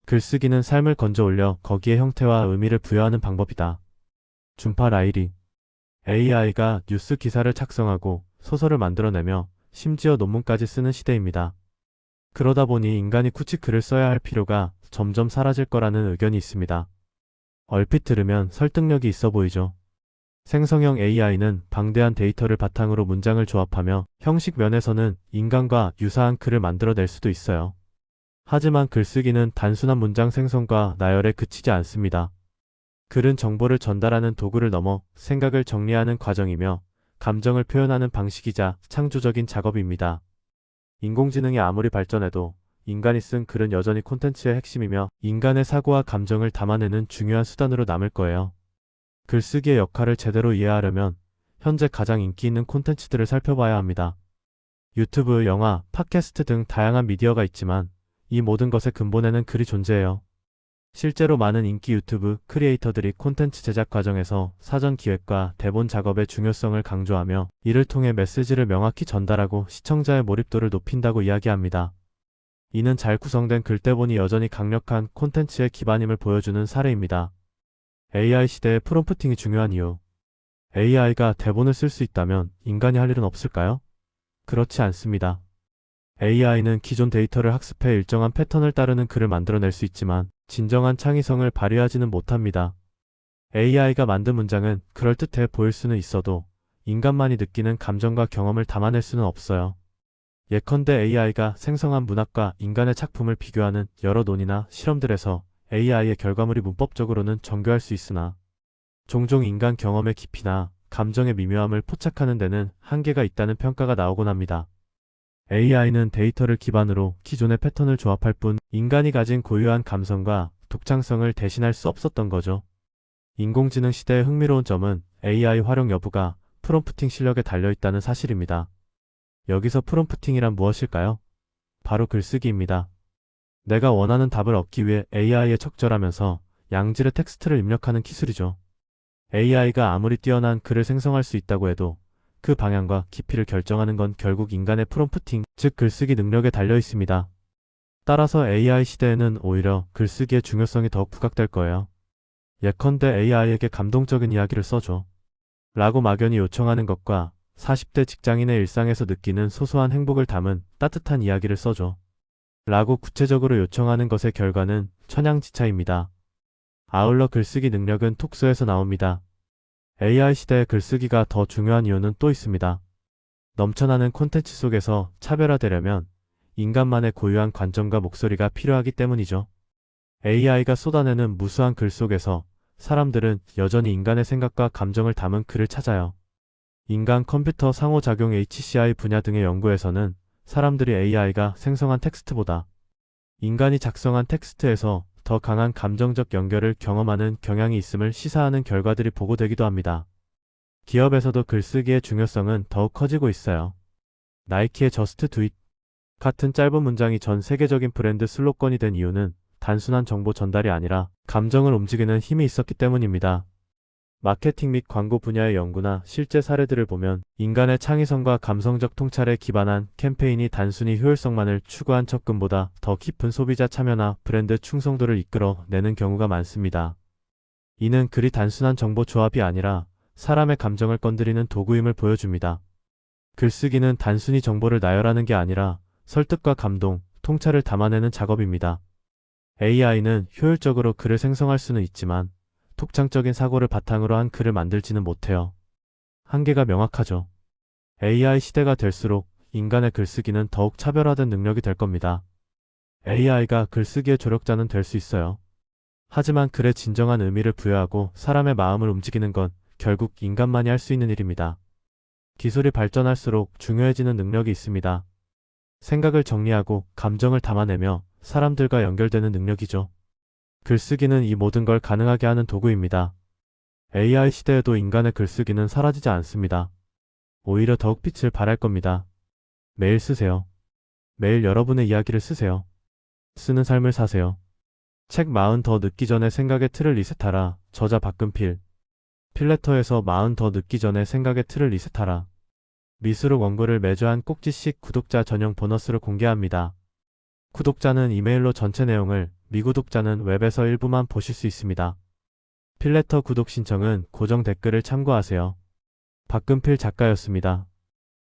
글쓰기는 삶을 건져 올려 거기에 형태와 의미를 부여하는 방법이다. 준파 라일이 AI가 뉴스 기사를 작성하고 소설을 만들어내며 심지어 논문까지 쓰는 시대입니다. 그러다 보니 인간이 굳이 글을 써야 할 필요가 점점 사라질 거라는 의견이 있습니다. 얼핏 들으면 설득력이 있어 보이죠. 생성형 AI는 방대한 데이터를 바탕으로 문장을 조합하며 형식 면에서는 인간과 유사한 글을 만들어낼 수도 있어요. 하지만 글쓰기는 단순한 문장 생성과 나열에 그치지 않습니다. 글은 정보를 전달하는 도구를 넘어 생각을 정리하는 과정이며 감정을 표현하는 방식이자 창조적인 작업입니다. 인공지능이 아무리 발전해도 인간이 쓴 글은 여전히 콘텐츠의 핵심이며 인간의 사고와 감정을 담아내는 중요한 수단으로 남을 거예요. 글쓰기의 역할을 제대로 이해하려면 현재 가장 인기 있는 콘텐츠들을 살펴봐야 합니다. 유튜브, 영화, 팟캐스트 등 다양한 미디어가 있지만 이 모든 것의 근본에는 글이 존재해요. 실제로 많은 인기 유튜브 크리에이터들이 콘텐츠 제작 과정에서 사전 기획과 대본 작업의 중요성을 강조하며 이를 통해 메시지를 명확히 전달하고 시청자의 몰입도를 높인다고 이야기합니다. 이는 잘 구성된 글대본이 여전히 강력한 콘텐츠의 기반임을 보여주는 사례입니다. AI 시대에 프롬프팅이 중요한 이유. AI가 대본을 쓸 수 있다면 인간이 할 일은 없을까요? 그렇지 않습니다. AI는 기존 데이터를 학습해 일정한 패턴을 따르는 글을 만들어낼 수 있지만 진정한 창의성을 발휘하지는 못합니다. AI가 만든 문장은 그럴듯해 보일 수는 있어도 인간만이 느끼는 감정과 경험을 담아낼 수는 없어요. 예컨대 AI가 생성한 문학과 인간의 작품을 비교하는 여러 논의나 실험들에서 AI의 결과물이 문법적으로는 정교할 수 있으나 종종 인간 경험의 깊이나 감정의 미묘함을 포착하는 데는 한계가 있다는 평가가 나오곤 합니다. AI는 데이터를 기반으로 기존의 패턴을 조합할 뿐 인간이 가진 고유한 감성과 독창성을 대신할 수 없었던 거죠. 인공지능 시대의 흥미로운 점은 AI 활용 여부가 프롬프팅 실력에 달려있다는 사실입니다. 여기서 프롬프팅이란 무엇일까요? 바로 글쓰기입니다. 내가 원하는 답을 얻기 위해 AI에 적절하면서 양질의 텍스트를 입력하는 기술이죠. AI가 아무리 뛰어난 글을 생성할 수 있다고 해도 그 방향과 깊이를 결정하는 건 결국 인간의 프롬프팅, 즉 글쓰기 능력에 달려 있습니다. 따라서 AI 시대에는 오히려 글쓰기의 중요성이 더욱 부각될 거예요. 예컨대 AI에게 감동적인 이야기를 써줘 라고 막연히 요청하는 것과 40대 직장인의 일상에서 느끼는 소소한 행복을 담은 따뜻한 이야기를 써줘 라고 구체적으로 요청하는 것의 결과는 천양지차입니다. 아울러 글쓰기 능력은 톡소에서 나옵니다. AI 시대의 글쓰기가 더 중요한 이유는 또 있습니다. 넘쳐나는 콘텐츠 속에서 차별화되려면 인간만의 고유한 관점과 목소리가 필요하기 때문이죠. AI가 쏟아내는 무수한 글 속에서 사람들은 여전히 인간의 생각과 감정을 담은 글을 찾아요. 인간 컴퓨터 상호작용 HCI 분야 등의 연구에서는 사람들이 AI가 생성한 텍스트보다 인간이 작성한 텍스트에서 더 강한 감정적 연결을 경험하는 경향이 있음을 시사하는 결과들이 보고되기도 합니다. 기업에서도 글쓰기의 중요성은 더욱 커지고 있어요. 나이키의 Just Do It 같은 짧은 문장이 전 세계적인 브랜드 슬로건이 된 이유는 단순한 정보 전달이 아니라 감정을 움직이는 힘이 있었기 때문입니다. 마케팅 및 광고 분야의 연구나 실제 사례들을 보면 인간의 창의성과 감성적 통찰에 기반한 캠페인이 단순히 효율성만을 추구한 접근보다 더 깊은 소비자 참여나 브랜드 충성도를 이끌어내는 경우가 많습니다. 이는 글이 단순한 정보 조합이 아니라 사람의 감정을 건드리는 도구임을 보여줍니다. 글쓰기는 단순히 정보를 나열하는 게 아니라 설득과 감동, 통찰을 담아내는 작업입니다. AI는 효율적으로 글을 생성할 수는 있지만 독창적인 사고를 바탕으로 한 글을 만들지는 못해요. 한계가 명확하죠. AI 시대가 될수록 인간의 글쓰기는 더욱 차별화된 능력이 될 겁니다. AI가 글쓰기의 조력자는 될 수 있어요. 하지만 글의 진정한 의미를 부여하고 사람의 마음을 움직이는 건 결국 인간만이 할 수 있는 일입니다. 기술이 발전할수록 중요해지는 능력이 있습니다. 생각을 정리하고 감정을 담아내며 사람들과 연결되는 능력이죠. 글쓰기는 이 모든 걸 가능하게 하는 도구입니다. AI 시대에도 인간의 글쓰기는 사라지지 않습니다. 오히려 더욱 빛을 발할 겁니다. 매일 쓰세요. 매일 여러분의 이야기를 쓰세요. 쓰는 삶을 사세요. 책 40 더 늦기 전에 생각의 틀을 리셋하라. 저자 박근필. 필레터에서 40 더 늦기 전에 생각의 틀을 리셋하라. 미수록 원고를 매주 한 꼭지씩 구독자 전용 보너스로 공개합니다. 구독자는 이메일로 전체 내용을 미구독자는 웹에서 일부만 보실 수 있습니다. 필레터 구독 신청은 고정 댓글을 참고하세요. 박근필 작가였습니다.